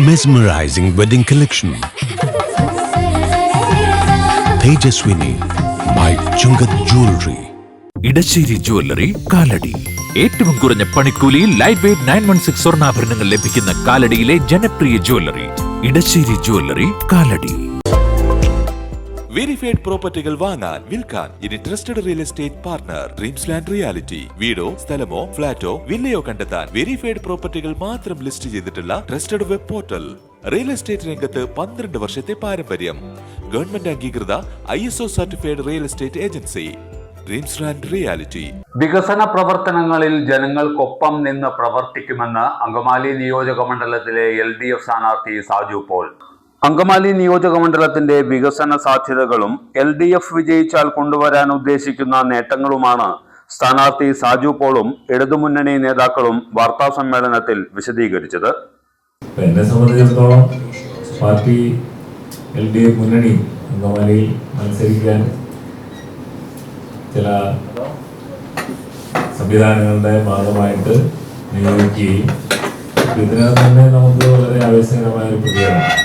Mesmerizing wedding collection. Tejaswini by Chungat Jewelry. Edasseri jewellery Kalady. ഏറ്റവും കുറഞ്ഞ പണിക്കൂലിയിൽ ലൈറ്റ് വെയ്റ്റ് 916 സ്വർണ്ണാഭരണങ്ങൾ ലഭിക്കുന്ന കാലടിയിലെ ജനപ്രിയ jewellery Edasseri jewellery Kalady. Verified പ്രോപ്പർട്ടികൾ വാങ്ങാൻ വിൽക്കാൻ ഇനി trusted real estate partner dreams land reality. വീടോ സ്ഥലമോ ഫ്ളാറ്റോ വില്ലയോ കണ്ടെത്താൻ വെരിഫൈഡ് പ്രോപ്പർട്ടികൾ മാത്രം ലിസ്റ്റ് ചെയ്തിട്ടുള്ള trusted web portal. Real estate രംഗത്ത് 12 വർഷത്തെ പാരമ്പര്യം. ഗവൺമെന്റ് അംഗീകൃത ISO certified real estate agency dreams land reality. വികസന പ്രവർത്തനങ്ങളിൽ ജനങ്ങൾക്കൊപ്പം നിന്ന് പ്രവർത്തിക്കുമെന്ന് അങ്കമാലി നിയോജക മണ്ഡലത്തിലെ LDF സ്ഥാനാർത്ഥി സാജു പോൾ. അങ്കമാലി നിയോജക മണ്ഡലത്തിന്റെ വികസന സാധ്യതകളും LDF വിജയിച്ചാൽ കൊണ്ടുവരാൻ ഉദ്ദേശിക്കുന്ന നേട്ടങ്ങളുമാണ് സ്ഥാനാർത്ഥി സാജു പോളും ഇടതുമുന്നണി നേതാക്കളും വാർത്താ സമ്മേളനത്തിൽ വിശദീകരിച്ചത്. എന്നെ സംബന്ധിച്ചിടത്തോളം പാർട്ടി LDF മുന്നണി അങ്കമാലിയിൽ മത്സരിക്കാൻ ചില സംവിധാനങ്ങളുടെ ഭാഗമായിട്ട് നിയോഗിക്കുകയും ഇതിനകം തന്നെ നമുക്ക് വളരെ ആവേശകരമായ ഒരു പ്രതികരണം.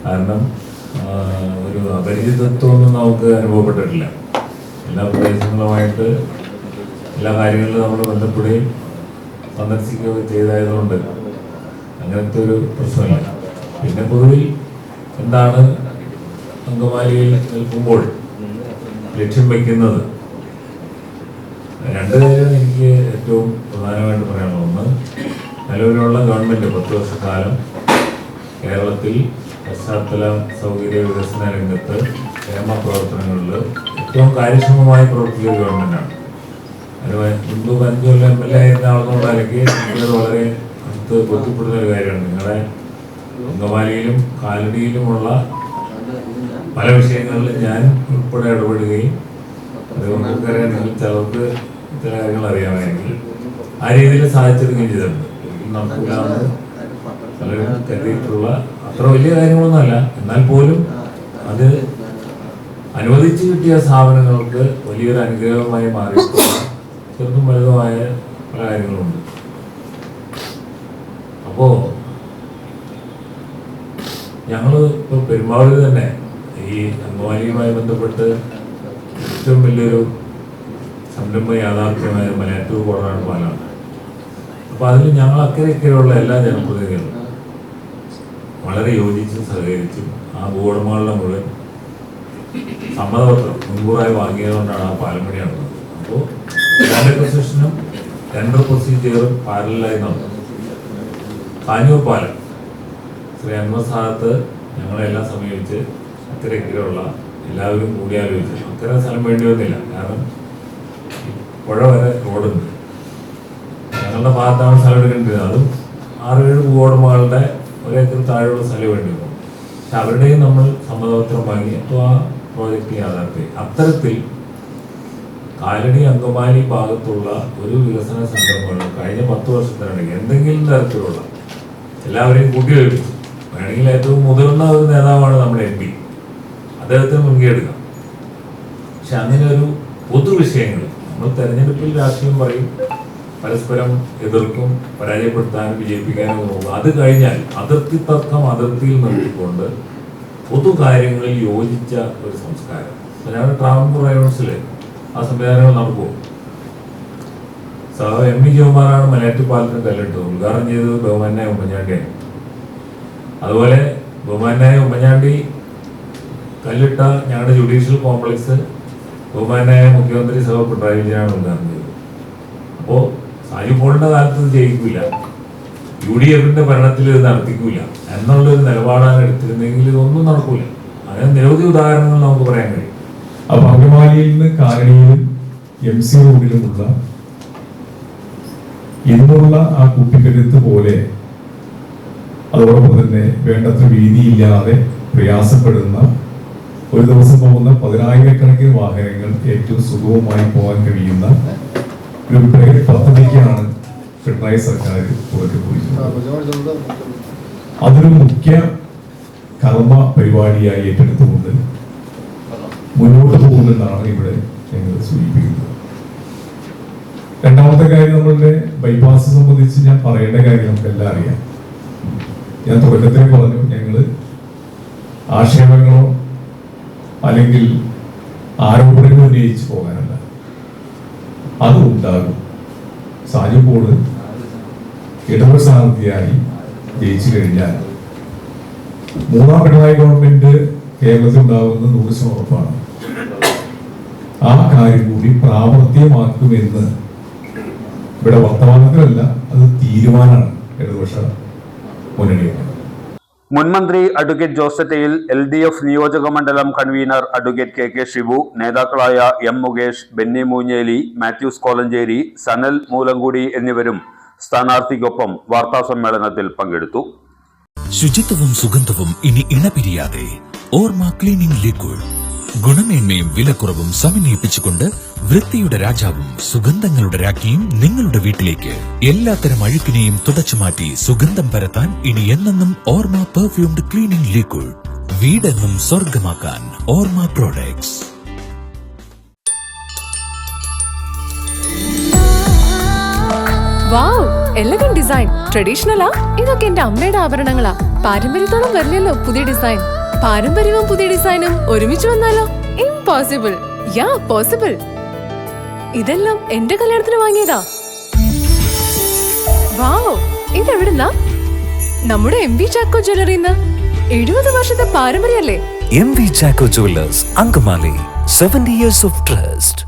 കാരണം ഒരു അപരിചിതത്വമൊന്നും നമുക്ക് അനുഭവപ്പെട്ടിട്ടില്ല. എല്ലാ പ്രദേശങ്ങളുമായിട്ട് എല്ലാ കാര്യങ്ങളിലും നമ്മൾ ബന്ധപ്പെടുകയും സന്ദർശിക്കുകയൊക്കെ ചെയ്തായതുകൊണ്ട് അങ്ങനത്തെ ഒരു പ്രശ്നമില്ല. പിന്നെ പൊതുവിൽ എന്താണ് അങ്കമാലിയിൽ നിൽക്കുമ്പോൾ ലക്ഷ്യം വയ്ക്കുന്നത്, രണ്ട് കാര്യം എനിക്ക് ഏറ്റവും പ്രധാനമായിട്ട് പറയാനുള്ളത്. ഒന്ന്, നിലവിലുള്ള ഗവൺമെൻറ് 10 വർഷക്കാലം കേരളത്തിൽ പശ്ചാത്തല സൗകര്യ വികസന രംഗത്ത് ക്ഷേമ പ്രവർത്തനങ്ങളിൽ ഏറ്റവും കാര്യക്ഷമമായി പ്രവർത്തിക്കുന്ന ഗവൺമെൻറ്റാണ്. അതുമായി മുൻപ് 5 കൊല്ലം MLA ആയിരുന്ന ആളെന്നുള്ളതിലേക്ക് നിങ്ങളത് വളരെ അടുത്ത് ബോധ്യപ്പെടുന്ന ഒരു കാര്യമാണ്. നിങ്ങളുടെ അങ്കമാലിയിലും കാലടിയിലുമുള്ള പല വിഷയങ്ങളിലും ഞാൻ ഉൾപ്പെടെ ഇടപെടുകയും അതുകൊണ്ടറിയാൻ നിങ്ങൾ ചിലർക്ക് ചില കാര്യങ്ങൾ അറിയാമെങ്കിൽ ആ രീതിയിൽ സാധിച്ചെടുക്കുകയും ചെയ്തിട്ടുണ്ട്. നടക്കില്ലാന്ന് പലരും കരുതിയിട്ടുള്ള അത്ര വലിയ കാര്യങ്ങളൊന്നുമല്ല, എന്നാൽ പോലും അത് അനുവദിച്ചു കിട്ടിയ സ്ഥാപനങ്ങൾക്ക് വലിയൊരു അനുഗ്രഹമായി മാറിയിട്ടുള്ള ചെറുതും വലുതുമായ പല കാര്യങ്ങളുണ്ട്. അപ്പോൾ ഞങ്ങൾ ഇപ്പോൾ പെരുമ്പാവൂരിൽ തന്നെ ഈ അങ്കമാലിയുമായി ബന്ധപ്പെട്ട് ഏറ്റവും വലിയൊരു സംരംഭ യാഥാർത്ഥ്യമായ മലയാറ്റൂർ കോടനാട് പാലമാണ്. അപ്പോൾ അതിൽ ഞങ്ങൾ അക്കരെയൊക്കെയുള്ള എല്ലാ ജനപ്രതിനിധികളും വളരെ യോജിച്ചും സഹകരിച്ചും ആ ഭൂവുടമകളുടെ മുഴുവൻ സമ്മതപത്രം മുൻകൂറായി വാങ്ങിയതുകൊണ്ടാണ് ആ പാലം പണി നടന്നത്. അപ്പോൾ ലാൻഡ് അക്വിസിഷനും ടെൻഡർ പ്രൊസീജിയറും പാരലായി നടന്നു. കാഞ്ഞൂർ പാലം ശ്രീ അൻവസാദത്ത് ഞങ്ങളെല്ലാം സമീപിച്ച് അക്കരെയൊക്കെയുള്ള എല്ലാവരും കൂടിയാലോചിച്ചു. അക്കരെ സ്ഥലം വേണ്ടി വന്നില്ല, കാരണം പുഴ വരെ റോഡുണ്ട്. ഞങ്ങളുടെ ഭാഗത്താണ് സ്ഥലം എടുക്കേണ്ടത്. അതും 6-7 ഭൂവുടമകളുടെ 1 ഏക്കർ താഴെയുള്ള സ്ഥലം വേണ്ടി വന്നു. പക്ഷെ അവരുടെയും നമ്മൾ സമ്മതപത്രം വാങ്ങി. അപ്പോൾ ആ പ്രോജക്റ്റ് യാഥാർത്ഥ്യം. അത്തരത്തിൽ കാലടി അങ്കമാലി ഭാഗത്തുള്ള ഒരു വികസന സംരംഭങ്ങളും കഴിഞ്ഞ 10 വർഷത്തിനിടയ്ക്ക് എന്തെങ്കിലും തരത്തിലുള്ള എല്ലാവരെയും കൂട്ടിയൊഴിപ്പിച്ചു. വേണമെങ്കിൽ ഏറ്റവും മുതിർന്ന ഒരു നേതാവാണ് നമ്മുടെ MP, അദ്ദേഹത്തിന് മുൻകൈ എടുക്കാം. പക്ഷെ അങ്ങനെ ഒരു പൊതുവിഷയങ്ങൾ നമ്മൾ തെരഞ്ഞെടുപ്പിൽ രാഷ്ട്രീയം പറയും, പരസ്പരം എതിർക്കും, പരാജയപ്പെടുത്താനും വിജയിപ്പിക്കാനും നോക്കും. അത് കഴിഞ്ഞാൽ അതിർത്തി തർക്കം അതിർത്തിയിൽ നിർത്തിക്കൊണ്ട് പൊതു കാര്യങ്ങളിൽ യോജിച്ച ഒരു സംസ്കാരം. ഞാൻ ട്രാവൻകൂർ റയോൺസിൽ ആ സംവിധാനങ്ങൾ നടക്കും. MV ജയകുമാറാണ് മലയാറ്റൂർ പാലത്തിന് കല്ലിട്ടത്. ഉദ്ഘാടനം ചെയ്തത് ബഹുമാനായ ഉമ്മൻചാണ്ടിയാണ്. അതുപോലെ ബഹുമാനായ ഉമ്മൻചാണ്ടി കല്ലിട്ട ഞങ്ങളുടെ ജുഡീഷ്യൽ കോംപ്ലക്സ് ബഹുമാനായ മുഖ്യമന്ത്രി സഭ പിണറായി വിജയനാണ് ഉദ്ഘാടനം ചെയ്തത്. അപ്പോൾ സാജു പോളിന്റെ കാലത്ത് ഇത് ജയിക്കില്ല, UDFന്റെ ഭരണത്തിൽ ഇത് നടത്തിക്കൂല എന്നുള്ളൊരു നിലപാടാണ് എടുത്തിരുന്നെങ്കിൽ ഇതൊന്നും നടക്കൂല. അങ്ങനെ നിരവധി ഉദാഹരണങ്ങൾ നമുക്ക് പറയാൻ കഴിയും. അപ്പൊ അങ്കമാലിയിൽ നിന്ന് കാലടിയിലും MC റോഡിലുമുള്ള ഇന്നുള്ള ആ കുട്ടിക്കരുത്ത് പോലെ അതോടൊപ്പം തന്നെ വേണ്ടത്ര വീതിയില്ലാതെ പ്രയാസപ്പെടുന്ന ഒരു ദിവസം പോകുന്ന 10,000-കണക്കിന് വാഹനങ്ങൾ ഏറ്റവും സുഗമമായി പോകാൻ കഴിയുന്ന ഒരു പദ്ധതിക്കാണ് പിണറായി സർക്കാർ തുടക്കം കുറിക്കുന്നത്. അതൊരു മുഖ്യ കർമ്മ പരിപാടിയായി ഏറ്റെടുത്തുകൊണ്ട് മുന്നോട്ട് പോകുമെന്നാണ് ഇവിടെ ഞങ്ങൾ സൂചിപ്പിക്കുന്നത്. രണ്ടാമത്തെ കാര്യം, നമ്മളുടെ ബൈപ്പാസ് സംബന്ധിച്ച് ഞാൻ പറയേണ്ട കാര്യം നമുക്കെല്ലാം അറിയാം. ഞാൻ തുടക്കത്തിൽ പറഞ്ഞു, ഞങ്ങള് ആക്ഷേപങ്ങളോ അല്ലെങ്കിൽ ആരോപണങ്ങൾ ഉന്നയിച്ചു പോകാനല്ല. അതും ഉണ്ടാകും. സാജു പോൾ ഇടപെടൽ സ്ഥാനാർത്ഥിയായി ജയിച്ചു കഴിഞ്ഞാൽ മൂന്നാം പിണറായി ഗവൺമെന്റ് കേരളത്തിൽ ഉണ്ടാകുന്ന 100% ഉറപ്പാണ്. ആ കാര്യം കൂടി പ്രാവർത്തികമാക്കുമെന്ന് ഇവിടെ വർത്തമാനത്തിലല്ല, അത് തീരുമാനമാണ് ഇടതുപക്ഷ മുന്നണിയാണ്. മുൻമന്ത്രി അഡ്വക്കേറ്റ് ജോസറ്റയിൽ LDF നിയോജക മണ്ഡലം കൺവീനർ അഡ്വക്കേറ്റ് KK ഷിബു, നേതാക്കളായ M മുകേഷ്, ബെന്നി മൂഞ്ഞേലി, മാത്യൂസ് കോലഞ്ചേരി, സനൽ മൂലങ്കുടി എന്നിവരും സ്ഥാനാർത്ഥിക്കൊപ്പം വാർത്താസമ്മേളനത്തിൽ പങ്കെടുത്തു. ശുചിത്വവും സുഗന്ധവും ഇനി ഇണപിരിയാതെ ഓർമ്മ ക്ലീനിംഗ് ലിക്വിഡ്. ഗുണമേന്മയും വിലക്കുറവും സമന്വയിപ്പിച്ചുകൊണ്ട് വൃത്തിയുടെ രാജാവും സുഗന്ധങ്ങളുടെ രാജ്ഞിയും നിങ്ങളുടെ വീട്ടിലേക്ക്. എല്ലാത്തരം അഴുക്കിനെയും തുടച്ചുമാറ്റി സുഗന്ധം പരത്താൻ ഇനി എന്നെന്നും ഓർമ്മ പെർഫ്യൂംഡ് ക്ലീനിംഗ് ലിക്വിഡ്. വീടെന്നും സ്വർഗമാക്കാൻ ഓർമ്മ പ്രോഡക്ട്സ്. വാവ്, എലഗന്റ് ഡിസൈൻ. ട്രഡീഷണലാ? ഇതൊക്കെ എന്റെ അമ്മയുടെ ആഭരണങ്ങളാ. പാരമ്പര്യത്തോളം വരില്ലല്ലോ പുതിയ ഡിസൈൻ. പാരമ്പര്യവും പുതിയ ഡിസൈനും ഒരുമിച്ച് വന്നാലോ? ഇംപോസിബിൾ. യാ, പോസിബിൾ. ഇതെല്ലാം എന്റെ കല്യാണത്തിന് വാങ്ങിയതാ. വാവ്, ഇതെവിടുന്നാ? നമ്മുടെ MV ചാക്കോ ജ്വല്ലറിന്ന്. 70 വർഷത്തെ പാരമ്പര്യല്ലേ? MV Chacko Jewelers, Angamali, 70 years of trust.